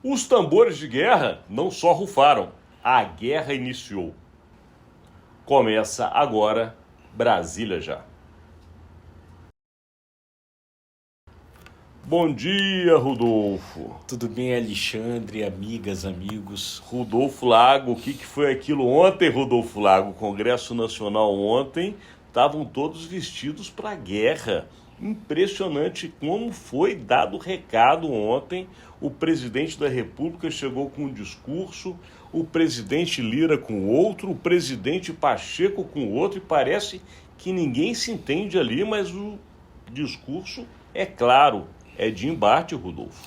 Os tambores de guerra não só rufaram, a guerra iniciou. Começa agora, Brasília já. Bom dia, Rodolfo. Tudo bem, Alexandre, amigas, amigos? Rodolfo Lago, o que foi aquilo ontem, Rodolfo Lago? O Congresso Nacional ontem, estavam todos vestidos para a guerra. Impressionante como foi dado o recado ontem. O presidente da República chegou com um discurso, o presidente Lira com outro, o presidente Pacheco com outro, e parece que ninguém se entende ali, mas o discurso é claro, é de embate, Rodolfo.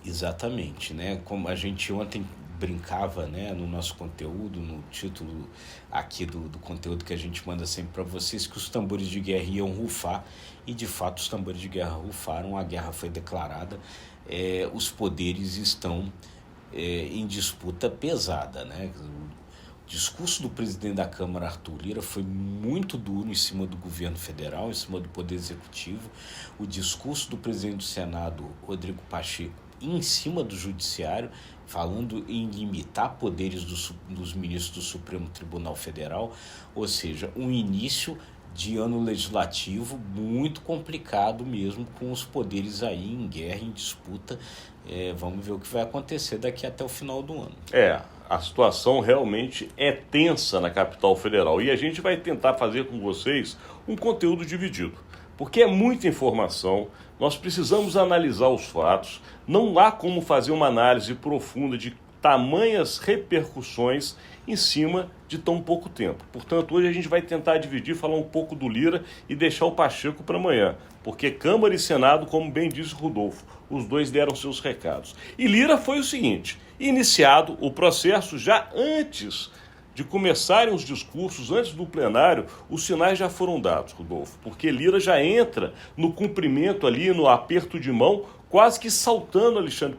Exatamente, né? Como a gente ontem brincava, né, no nosso conteúdo, no título aqui do conteúdo que a gente manda sempre para vocês, que os tambores de guerra iam rufar, e de fato os tambores de guerra rufaram, a guerra foi declarada, os poderes estão em disputa pesada, né? O discurso do presidente da Câmara, Arthur Lira, foi muito duro em cima do governo federal, em cima do Poder Executivo. O discurso do presidente do Senado, Rodrigo Pacheco, em cima do Judiciário, falando em limitar poderes dos ministros do Supremo Tribunal Federal, ou seja, um início de ano legislativo muito complicado mesmo, com os poderes aí em guerra, em disputa. Vamos ver o que vai acontecer daqui até o final do ano. A situação realmente é tensa na capital federal e a gente vai tentar fazer com vocês um conteúdo dividido, porque é muita informação, nós precisamos analisar os fatos, não há como fazer uma análise profunda de tamanhas repercussões em cima de tão pouco tempo. Portanto, hoje a gente vai tentar dividir, falar um pouco do Lira e deixar o Pacheco para amanhã, porque Câmara e Senado, como bem disse Rodolfo, os dois deram seus recados. E Lira foi o seguinte: iniciado o processo já antes de começarem os discursos, antes do plenário, os sinais já foram dados, Rodolfo, porque Lira já entra no cumprimento ali, no aperto de mão, quase que saltando Alexandre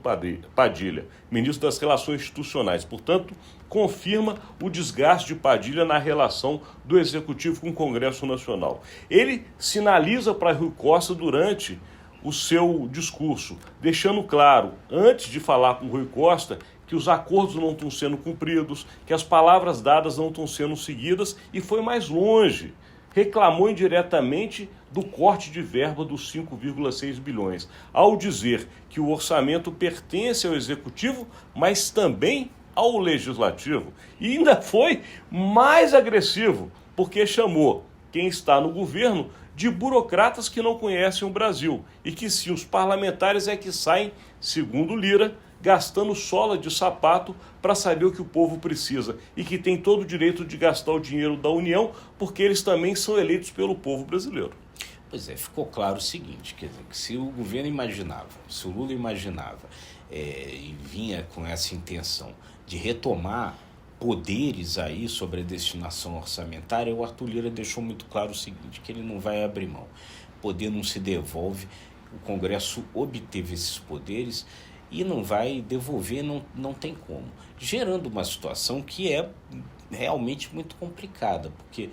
Padilha, ministro das Relações Institucionais. Portanto, confirma o desgaste de Padilha na relação do Executivo com o Congresso Nacional. Ele sinaliza para Rui Costa durante o seu discurso, deixando claro, antes de falar com Rui Costa, que os acordos não estão sendo cumpridos, que as palavras dadas não estão sendo seguidas, e foi mais longe. Reclamou indiretamente do corte de verba dos 5,6 bilhões, ao dizer que o orçamento pertence ao Executivo, mas também ao Legislativo. E ainda foi mais agressivo, porque chamou quem está no governo de burocratas que não conhecem o Brasil e que sim, os parlamentares é que saem, segundo Lira, gastando sola de sapato para saber o que o povo precisa e que tem todo o direito de gastar o dinheiro da União, porque eles também são eleitos pelo povo brasileiro. Pois é, ficou claro o seguinte, quer dizer, que se o governo imaginava, se o Lula imaginava e vinha com essa intenção de retomar poderes aí sobre a destinação orçamentária, o Arthur Lira deixou muito claro o seguinte, que ele não vai abrir mão. O poder não se devolve, o Congresso obteve esses poderes e não vai devolver, não tem como. Gerando uma situação que é realmente muito complicada, porque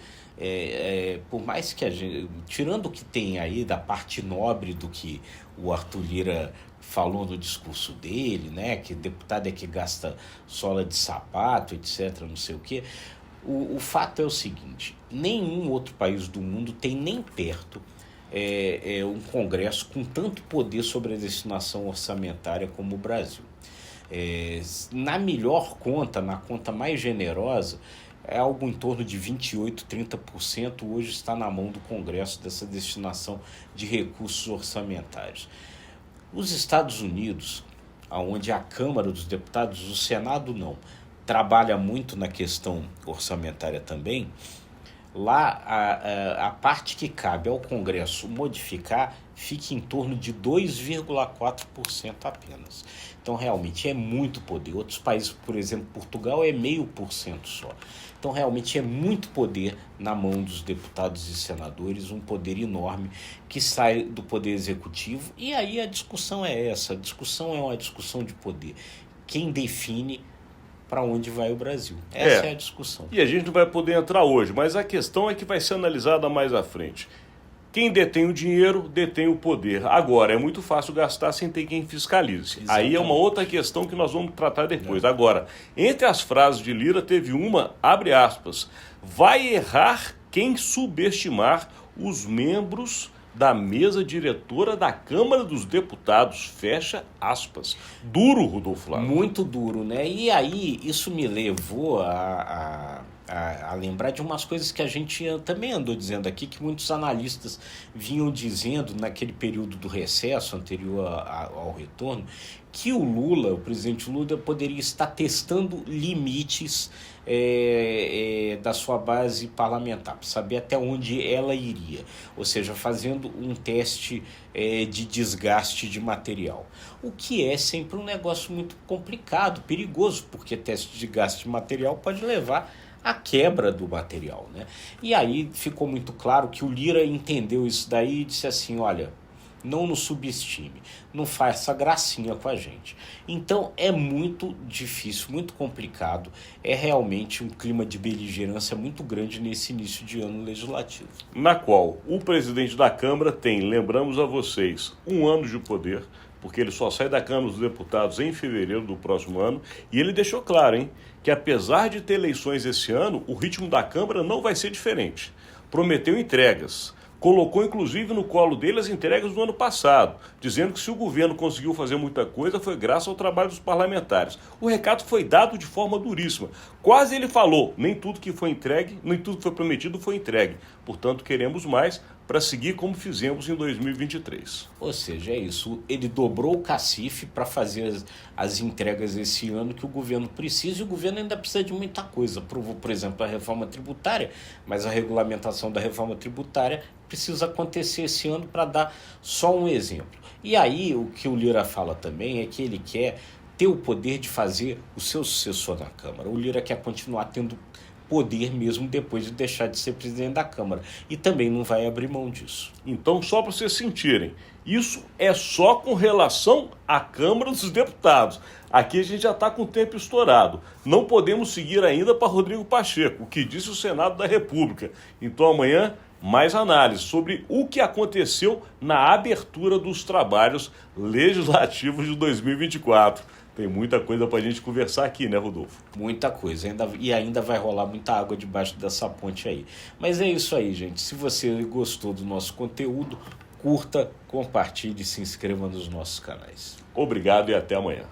por mais que a gente, tirando o que tem aí da parte nobre do que o Arthur Lira falou no discurso dele, né, que deputado é que gasta sola de sapato, etc., não sei o quê, o fato é o seguinte: nenhum outro país do mundo tem nem perto um Congresso com tanto poder sobre a destinação orçamentária como o Brasil. Na melhor conta, na conta mais generosa, é algo em torno de 28%, 30% hoje está na mão do Congresso dessa destinação de recursos orçamentários. Os Estados Unidos, onde a Câmara dos Deputados, o Senado não, trabalha muito na questão orçamentária também, lá a parte que cabe ao Congresso modificar fica em torno de 2,4% apenas. Então, realmente, é muito poder. Outros países, por exemplo, Portugal, é 0,5% só. Então, realmente, é muito poder na mão dos deputados e senadores, um poder enorme que sai do Poder Executivo. E aí a discussão é essa, a discussão é uma discussão de poder. Quem define para onde vai o Brasil? Essa é a discussão. E a gente não vai poder entrar hoje, mas a questão é que vai ser analisada mais à frente. Quem detém o dinheiro, detém o poder. Agora, é muito fácil gastar sem ter quem fiscalize. Exatamente. Aí é uma outra questão que nós vamos tratar depois. Agora, entre as frases de Lira, teve uma, abre aspas, vai errar quem subestimar os membros da mesa diretora da Câmara dos Deputados, fecha aspas. Duro, Rodolfo Flávio. Muito duro, né? E aí, isso me levou a lembrar de umas coisas que a gente também andou dizendo aqui, que muitos analistas vinham dizendo naquele período do recesso anterior ao retorno, que o presidente Lula, poderia estar testando limites da sua base parlamentar, para saber até onde ela iria, ou seja, fazendo um teste de desgaste de material, o que é sempre um negócio muito complicado, perigoso, porque teste de desgaste de material pode levar à quebra do material, né? E aí ficou muito claro que o Lira entendeu isso daí e disse assim, olha, não nos subestime, não faça gracinha com a gente. Então é muito difícil, muito complicado, é realmente um clima de beligerância muito grande nesse início de ano legislativo. Na qual o presidente da Câmara tem, lembramos a vocês, 1 ano de poder, porque ele só sai da Câmara dos Deputados em fevereiro do próximo ano, e ele deixou claro, hein, que apesar de ter eleições esse ano, o ritmo da Câmara não vai ser diferente. Prometeu entregas. Colocou, inclusive, no colo dele as entregas do ano passado, dizendo que se o governo conseguiu fazer muita coisa foi graças ao trabalho dos parlamentares. O recado foi dado de forma duríssima. Quase ele falou, nem tudo que foi entregue, nem tudo que foi prometido foi entregue. Portanto, queremos mais para seguir como fizemos em 2023. Ou seja, é isso. Ele dobrou o cacife para fazer as entregas esse ano que o governo precisa, e o governo ainda precisa de muita coisa. Por exemplo, a reforma tributária, mas a regulamentação da reforma tributária precisa acontecer esse ano, para dar só um exemplo. E aí o que o Lira fala também é que ele quer ter o poder de fazer o seu sucessor na Câmara. O Lira quer continuar tendo poder mesmo depois de deixar de ser presidente da Câmara. E também não vai abrir mão disso. Então, só para vocês sentirem, isso é só com relação à Câmara dos Deputados. Aqui a gente já está com o tempo estourado. Não podemos seguir ainda para Rodrigo Pacheco, o que disse o Senado da República. Então, amanhã, mais análise sobre o que aconteceu na abertura dos trabalhos legislativos de 2024. Tem muita coisa para a gente conversar aqui, né, Rodolfo? Muita coisa, ainda vai rolar muita água debaixo dessa ponte aí. Mas é isso aí, gente. Se você gostou do nosso conteúdo, curta, compartilhe e se inscreva nos nossos canais. Obrigado e até amanhã.